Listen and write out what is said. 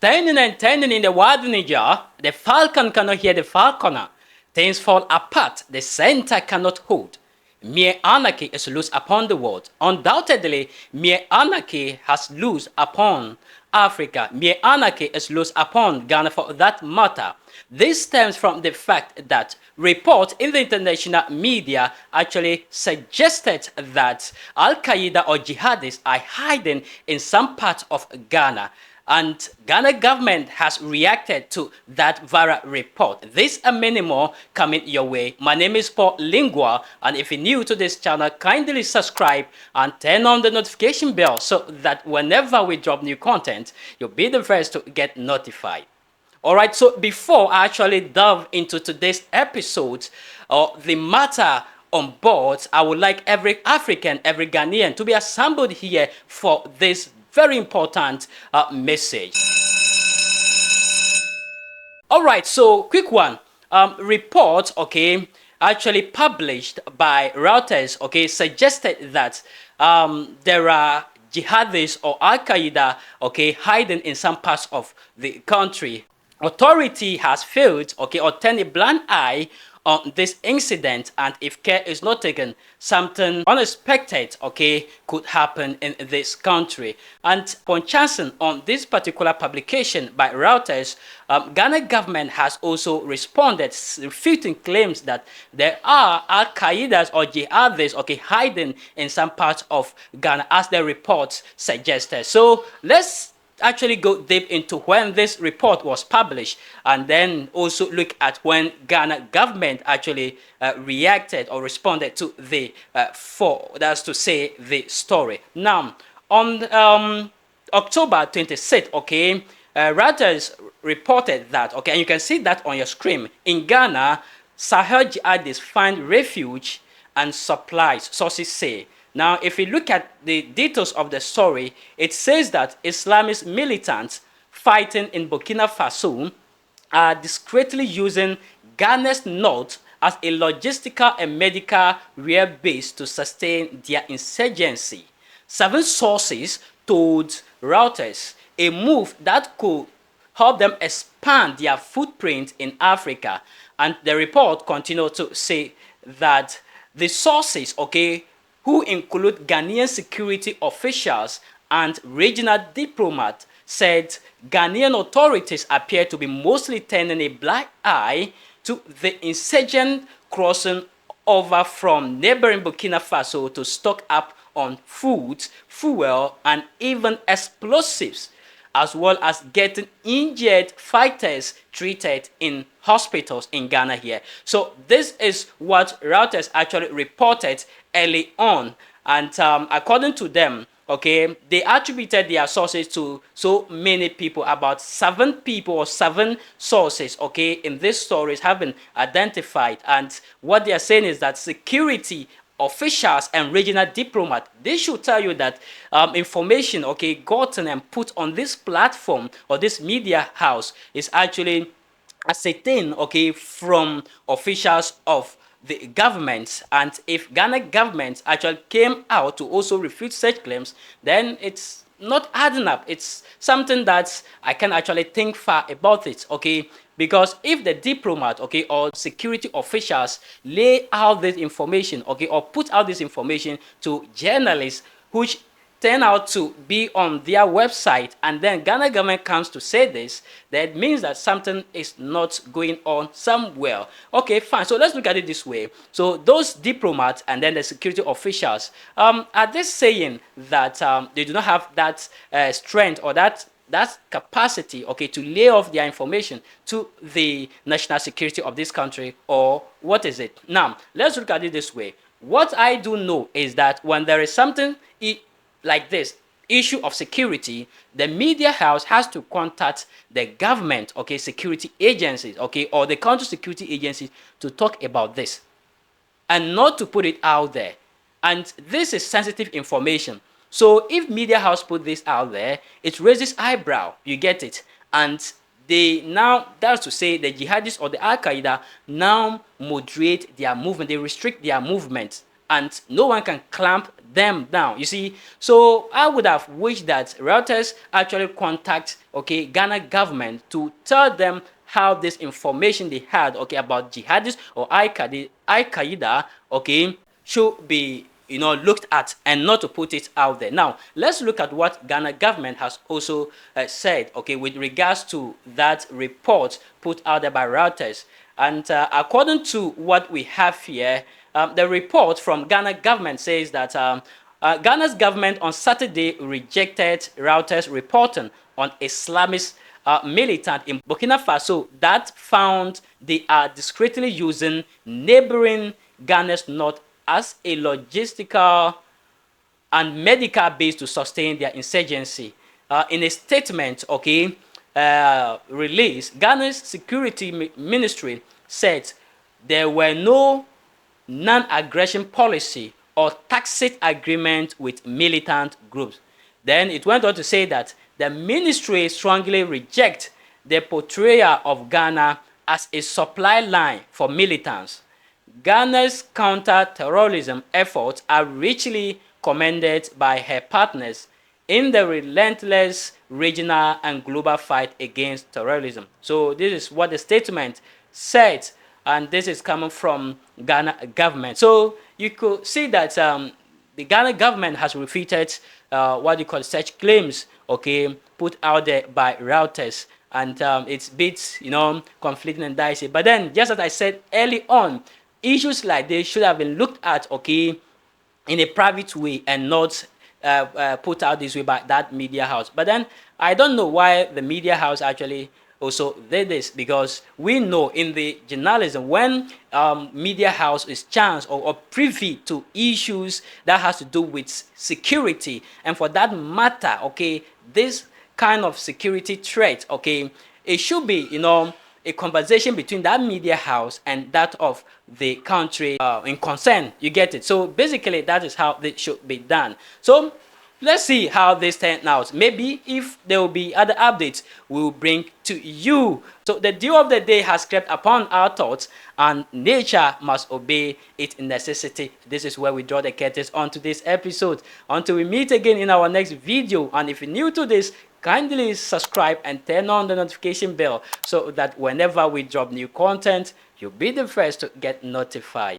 Turning and turning in the wild Niger, the falcon cannot hear the falconer. Things fall apart, the center cannot hold. Mere anarchy is loose upon the world. Undoubtedly, mere anarchy has loose upon Africa. Mere anarchy is loose upon Ghana for that matter. This stems from the fact that reports in the international media actually suggested that Al-Qaeda or jihadists are hiding in some parts of Ghana. And Ghana government has reacted to that viral report. This and many more coming your way. My name is Paul Lingua, and if you're new to this channel, kindly subscribe and turn on the notification bell so that whenever we drop new content, you'll be the first to get notified. Alright, so before I actually delve into today's episode, the matter on board, I would like every African, every Ghanaian to be assembled here for this very important message. All right, so quick one. Report, okay, actually published by Reuters, okay, suggested that there are jihadists or Al-Qaeda, okay, hiding in some parts of the country. Authority has failed, okay, or turned a blind eye on this incident, and if care is not taken, something unexpected, okay, could happen in this country. And upon chancing on this particular publication by Reuters, Ghana government has also responded, refuting claims that there are Al-Qaedas or jihadists, okay, hiding in some parts of Ghana, as the report suggested. So let's actually go deep into when this report was published, and then also look at when Ghana government actually reacted or responded to the that's to say the story. Now on October 26th, okay, Reuters reported that, okay, and you can see that on your screen, in Ghana, Sahel jihadists find refuge and supplies, sources say. Now, if you look at the details of the story, it says that Islamist militants fighting in Burkina Faso are discreetly using Ghana's north as a logistical and medical rear base to sustain their insurgency. 7 sources told Reuters a move that could help them expand their footprint in Africa. And the report continued to say that the sources, okay, who include Ghanaian security officials and regional diplomats, said Ghanaian authorities appear to be mostly turning a blind eye to the insurgent crossing over from neighboring Burkina Faso to stock up on food, fuel, and even explosives, as well as getting injured fighters treated in hospitals in Ghana here. So this is what Reuters actually reported early on, and according to them, okay, they attributed their sources to so many people. About 7 people or 7 sources, okay, in these stories have been identified, and what they are saying is that security officials and regional diplomats, they should tell you that information, okay, gotten and put on this platform or this media house is actually ascertained, okay, from officials of the government. And if Ghana government actually came out to also refute such claims, then it's not adding up. It's something that I can actually think far about it, okay? Because if the diplomat, okay, or security officials lay out this information, okay, or put out this information to journalists, which turn out to be on their website, and then Ghana government comes to say this, that means that something is not going on somewhere. Okay, fine. So let's look at it this way. So those diplomats and then the security officials, are they saying that they do not have that strength or that capacity, okay, to lay off their information to the national security of this country, or what is it? Now, let's look at it this way. What I do know is that when there is something like this issue of security, the media house has to contact the government, okay, security agencies, okay, or the country security agencies to talk about this, and not to put it out there. And this is sensitive information. So if media house put this out there, it raises eyebrow, you get it. And they now, that's to say the jihadists or the Al-Qaeda now moderate their movement, they restrict their movement. and no one can clamp them down. You see, so I would have wished that Reuters actually contact, okay, Ghana government to tell them how this information they had, okay, about jihadists or Al-Qaeda, okay, should be, you know, looked at and not to put it out there. Now, let's look at what Ghana government has also said, okay, with regards to that report put out there by Reuters. And according to what we have here, the report from Ghana government says that Ghana's government on Saturday rejected Reuters reporting on Islamist militant in Burkina Faso that found they are discreetly using neighboring Ghana's north as a logistical and medical base to sustain their insurgency. In a statement, okay, released, Ghana's security ministry said there were no non-aggression policy or tacit agreement with militant groups. Then it went on to say that the ministry strongly rejects the portrayal of Ghana as a supply line for militants. Ghana's counter-terrorism efforts are richly commended by her partners in the relentless regional and global fight against terrorism. So this is what the statement said, and this is coming from Ghana government. So you could see that the Ghana government has refuted what you call such claims, okay, put out there by Reuters, and it's bit, you know, conflicting and dicey. But then, just as I said early on, issues like this should have been looked at, okay, in a private way and not put out this way by that media house. But then I don't know why the media house actually also did this, because we know in the journalism, when media house is chance or privy to issues that has to do with security, and for that matter, okay, this kind of security threat, okay, it should be, you know, a conversation between that media house and that of the country in concern. You get it? So basically, that is how this should be done. So let's see how this turns out. Maybe if there will be other updates, we will bring to you. So the dew of the day has crept upon our thoughts, and nature must obey its necessity. This is where we draw the curtains on today's episode. Until we meet again in our next video, and if you're new to this, kindly subscribe and turn on the notification bell so that whenever we drop new content, you'll be the first to get notified.